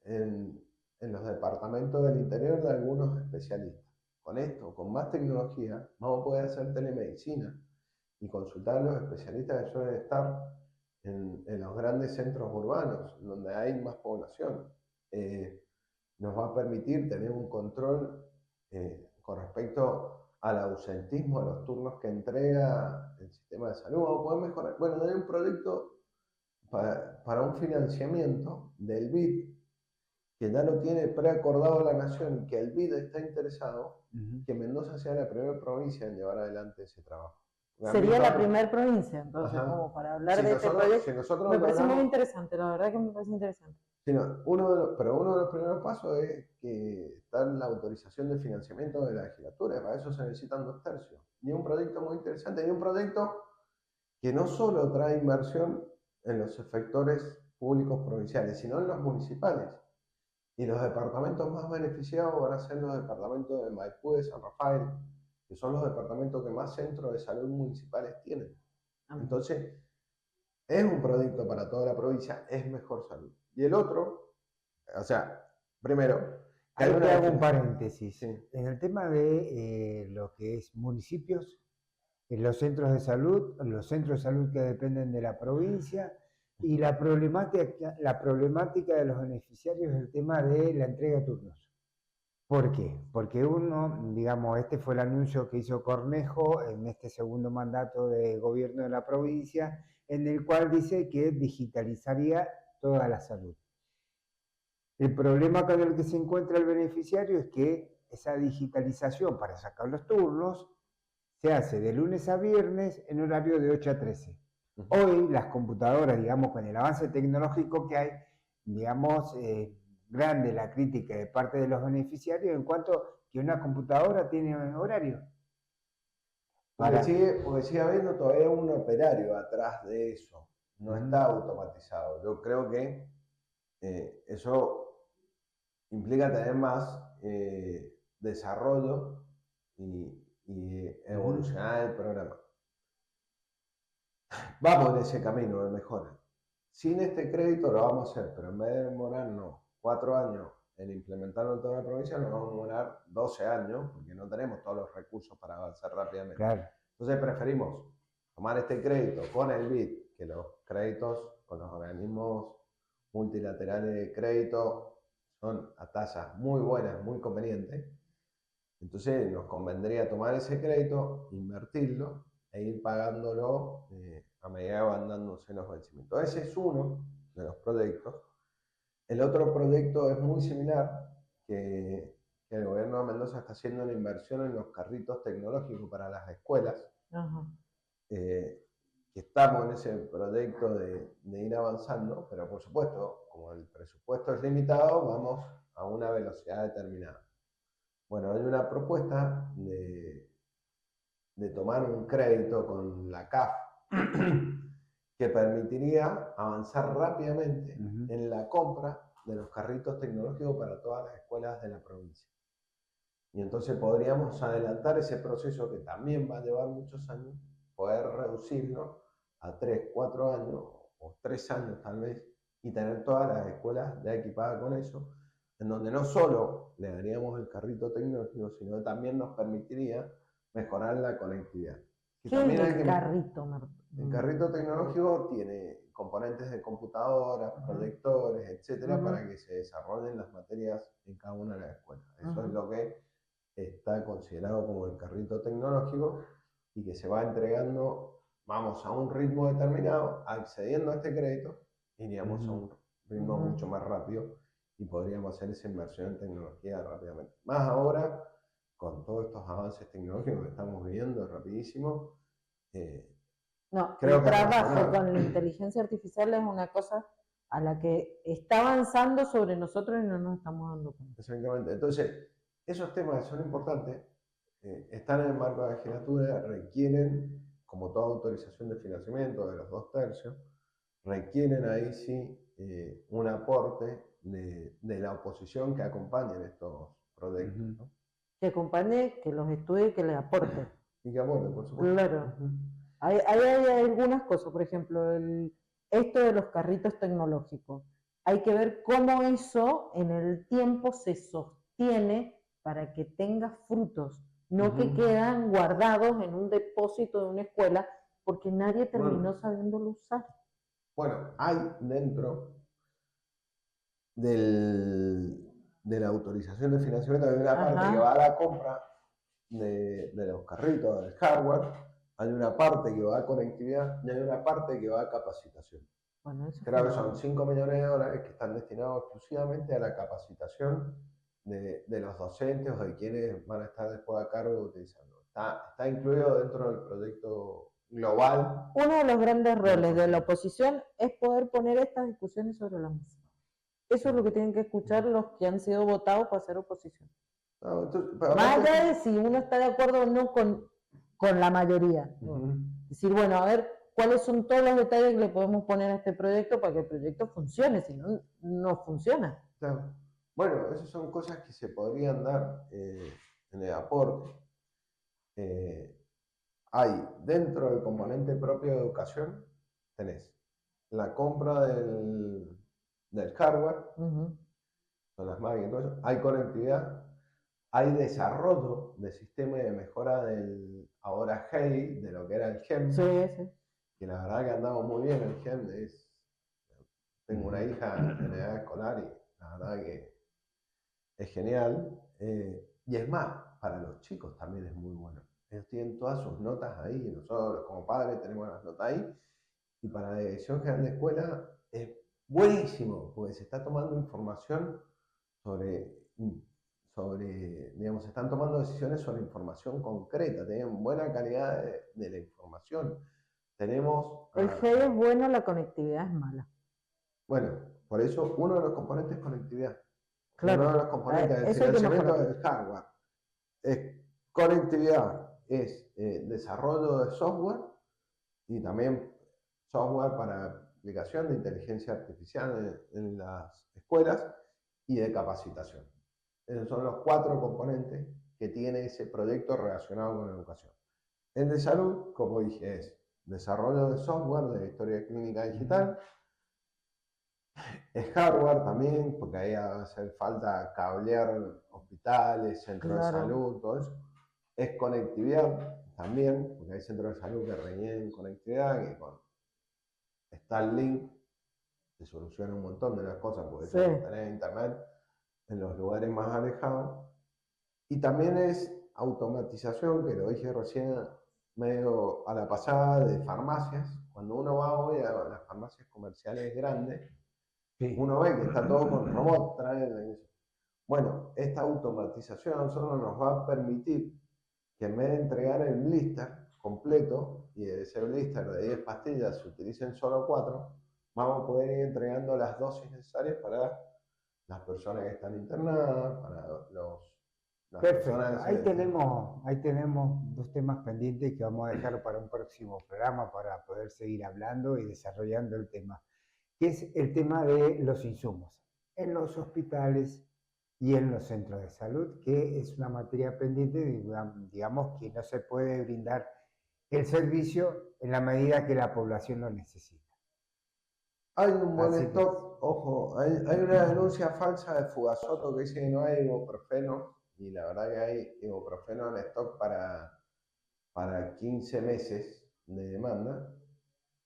en los departamentos del interior de algunos especialistas. Con esto, con más tecnología, vamos a poder hacer telemedicina y consultar a los especialistas que suelen estar en los grandes centros urbanos, donde hay más población. Nos va a permitir tener un control con respecto al ausentismo, a los turnos que entrega el sistema de salud. Vamos a poder mejorar. Bueno, hay un proyecto para un financiamiento del BID, que ya lo tiene preacordado la Nación y que el BID está interesado, que Mendoza sea la primera provincia en llevar adelante ese trabajo. Sería la primera provincia, entonces, como para hablar de este proyecto. Me parece muy interesante, la verdad que me parece interesante. Pero uno de los primeros pasos es que está en la autorización de financiamiento de la legislatura, y para eso se necesitan 2/3. Y es un proyecto muy interesante, y un proyecto que no solo trae inversión en los efectores públicos provinciales, sino en los municipales. Y los departamentos más beneficiados van a ser los departamentos de Maipú, de San Rafael, que son los departamentos que más centros de salud municipales tienen. Entonces, es un proyecto para toda la provincia, es mejor salud. Y el otro, o sea, primero... Ahí te hago un paréntesis. Sí. En el tema de lo que es municipios, en los centros de salud que dependen de la provincia, y la problemática de los beneficiarios es el tema de la entrega de turnos. ¿Por qué? Porque uno, digamos, este fue el anuncio que hizo Cornejo en este segundo mandato de gobierno de la provincia, en el cual dice que digitalizaría toda la salud. El problema con el que se encuentra el beneficiario es que esa digitalización para sacar los turnos se hace de lunes a viernes en horario de 8 a 13. Hoy las computadoras, digamos, con el avance tecnológico que hay, digamos, grande la crítica de parte de los beneficiarios en cuanto que una computadora tiene horario. Porque sigue habiendo todavía un operario atrás de eso, no está automatizado. Yo creo que eso implica tener más desarrollo y evolucionar el programa. Vamos en ese camino de mejora. Sin este crédito lo vamos a hacer, pero en vez de demorarnos 4 años en implementarlo en toda la provincia, nos vamos a demorar 12 años, porque no tenemos todos los recursos para avanzar rápidamente. Claro. Entonces preferimos tomar este crédito con el BID, que los créditos con los organismos multilaterales de crédito son a tasas muy buenas, muy convenientes. Entonces nos convendría tomar ese crédito, invertirlo e ir pagándolo a medida que van dándose los vencimientos. Ese es uno de los proyectos. El otro proyecto es muy similar, que el gobierno de Mendoza está haciendo una inversión en los carritos tecnológicos para las escuelas. Que estamos en ese proyecto de ir avanzando, pero por supuesto, como el presupuesto es limitado, vamos a una velocidad determinada. Bueno, hay una propuesta de tomar un crédito con la CAF que permitiría avanzar rápidamente en la compra de los carritos tecnológicos para todas las escuelas de la provincia. Y entonces podríamos adelantar ese proceso que también va a llevar muchos años, poder reducirlo a 3, 4 años o 3 años tal vez, y tener todas las escuelas ya equipadas con eso, en donde no solo le daríamos el carrito tecnológico, sino que también nos permitiría mejorar la conectividad. ¿Qué es el carrito, Marta? El carrito tecnológico tiene componentes de computadoras, proyectores, etcétera, para que se desarrollen las materias en cada una de las escuelas. Eso es lo que está considerado como el carrito tecnológico y que se va entregando, vamos a un ritmo determinado, accediendo a este crédito, iríamos a un ritmo mucho más rápido y podríamos hacer esa inversión en tecnología rápidamente. Más ahora, con todos estos avances tecnológicos que estamos viviendo rapidísimo, no, creo el trabajo con la inteligencia artificial es una cosa a la que está avanzando sobre nosotros y no nos estamos dando cuenta. Exactamente. Entonces, esos temas son importantes, están en el marco de la legislatura, requieren, como toda autorización de financiamiento de los 2/3, requieren ahí sí un aporte de la oposición que acompañen estos proyectos. ¿No? Que acompañe, que los estudie, que les aporte. Y que aporte, por supuesto. Claro. Hay algunas cosas, por ejemplo, esto de los carritos tecnológicos. Hay que ver cómo eso en el tiempo se sostiene para que tenga frutos, no que quedan guardados en un depósito de una escuela porque nadie terminó sabiéndolo usar. Bueno, hay dentro de la autorización de financiamiento, hay una parte que va a la compra de los carritos, del hardware, hay una parte que va a conectividad y hay una parte que va a capacitación. Bueno, creo que son 5 millones de dólares que están destinados exclusivamente a la capacitación de los docentes o de quienes van a estar después a cargo de utilizarlo. Está incluido dentro del proyecto global. Uno de los grandes roles de la oposición es poder poner estas discusiones sobre la mesa. Eso es lo que tienen que escuchar los que han sido votados para hacer oposición. No, entonces, más allá de si uno está de acuerdo o no con la mayoría. Decir, bueno, a ver, ¿cuáles son todos los detalles que le podemos poner a este proyecto para que el proyecto funcione? Si no, no funciona. Claro. Bueno, esas son cosas que se podrían dar en el aporte. Hay dentro del componente propio de educación, tenés la compra del hardware, son las máquinas y todo eso, hay conectividad, hay desarrollo de sistemas de mejora del ahora GEI, de lo que era el GEM, que la verdad que andamos muy bien el GEM, tengo una hija en edad escolar y la verdad que es genial, y es más, para los chicos también es muy bueno. Ellos tienen todas sus notas ahí, y nosotros como padres tenemos las notas ahí, y para la Dirección General de Escuela es buenísimo, porque se está tomando información digamos, se están tomando decisiones sobre información concreta, tienen buena calidad de la información. Tenemos... El GEI es bueno, la conectividad es mala. Bueno, por eso uno de los componentes es conectividad. Claro. Uno de los componentes del financiamiento del hardware es conectividad, es desarrollo de software y también software para aplicación de inteligencia artificial en las escuelas y de capacitación. Esos son los 4 componentes que tiene ese proyecto relacionado con la educación. El de salud, como dije, es desarrollo de software de historia clínica digital. Es hardware también, porque ahí va a hacer falta cablear hospitales, centros de salud, todo eso. Es conectividad también, porque hay centros de salud que requieren conectividad, que con Starlink se soluciona un montón de las cosas, porque eso tener internet en los lugares más alejados. Y también es automatización, que lo dije recién medio a la pasada, de farmacias. Cuando uno va hoy a las farmacias comerciales grandes, Sí. uno ve que está todo con robot, bueno, esta automatización a nosotros nos va a permitir que en vez de entregar el blister completo y de ese blister de 10 pastillas se utilicen solo 4, vamos a poder ir entregando las dosis necesarias para las personas que están internadas, para las Perfecto, personas... ahí tenemos dos temas pendientes que vamos a dejar para un próximo programa para poder seguir hablando y desarrollando el tema, que es el tema de los insumos en los hospitales y en los centros de salud, que es una materia pendiente, digamos que no se puede brindar el servicio en la medida que la población lo necesita. Hay un buen Así que- stock, ojo, hay una denuncia falsa de Fugasoto que dice que no hay ibuprofeno, y la verdad que hay ibuprofeno en stock para 15 meses de demanda.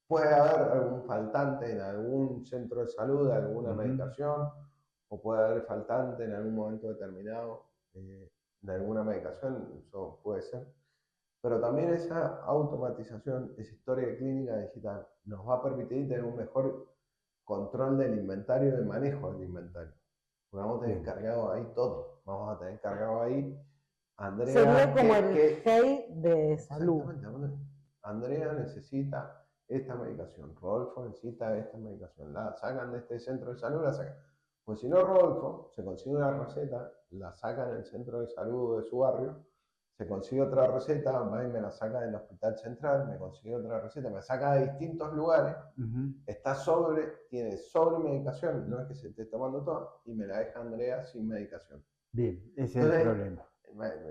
Puede haber algún faltante en algún centro de salud de alguna medicación, o puede haber faltante en algún momento determinado de alguna medicación, eso puede ser. Pero también esa automatización, esa historia clínica digital, nos va a permitir tener un mejor control del inventario, de manejo del inventario. Porque vamos a tener cargado ahí todo. Vamos a tener cargado ahí Andrea. Sería como el GEI de salud. Andrea necesita esta medicación, Rodolfo necesita esta medicación. La sacan de este centro de salud, la sacan. Pues si no, Rodolfo se consigue una receta, la saca en el centro de salud de su barrio, se consigue otra receta, va y me la saca del hospital central, me consigue otra receta, me saca de distintos lugares, está tiene sobre medicación, no es que se esté tomando todo, y me la deja Andrea sin medicación. Bien, ese es el problema.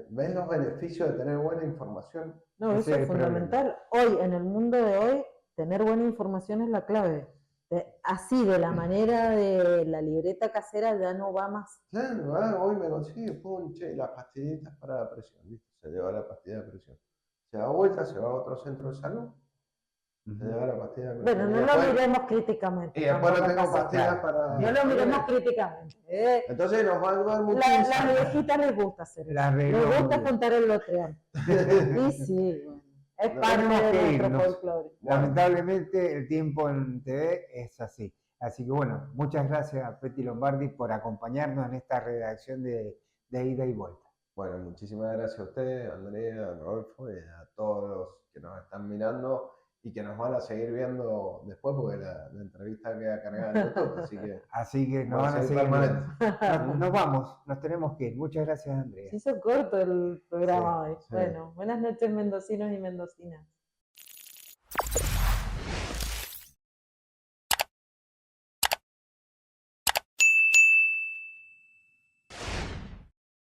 ¿Ves los beneficios de tener buena información? No, eso es fundamental. Hoy, en el mundo de hoy, tener buena información es la clave. Así, de la manera de la libreta casera, ya no va más. Claro, hoy me consigue, pum, che, las pastillitas para la presión, listo, se lleva la pastilla de presión. Se da vuelta, se va a otro centro de salud, se lleva la pastilla de presión. Bueno, no lo miremos críticamente. Y después no tengo pastillas para... No lo miremos críticamente. Entonces nos va a ayudar muchísimo. Las viejitas les gusta hacer eso. Les gusta contar el lotreón. Y sí, bueno. Es parte de nuestro folclore. Lamentablemente el tiempo en TV es así. Así que bueno, muchas gracias a Petty Lombardi por acompañarnos en esta redacción de Ida y Vuelta. Bueno, muchísimas gracias a ustedes, Andrea, a Rodolfo y a todos los que nos están mirando y que nos van a seguir viendo después porque la entrevista queda cargada en YouTube. Así que nos van a seguir nos vamos, nos tenemos que ir. Muchas gracias, Andrea. Se hizo corto el programa hoy. Bueno, buenas noches, mendocinos y mendocinas.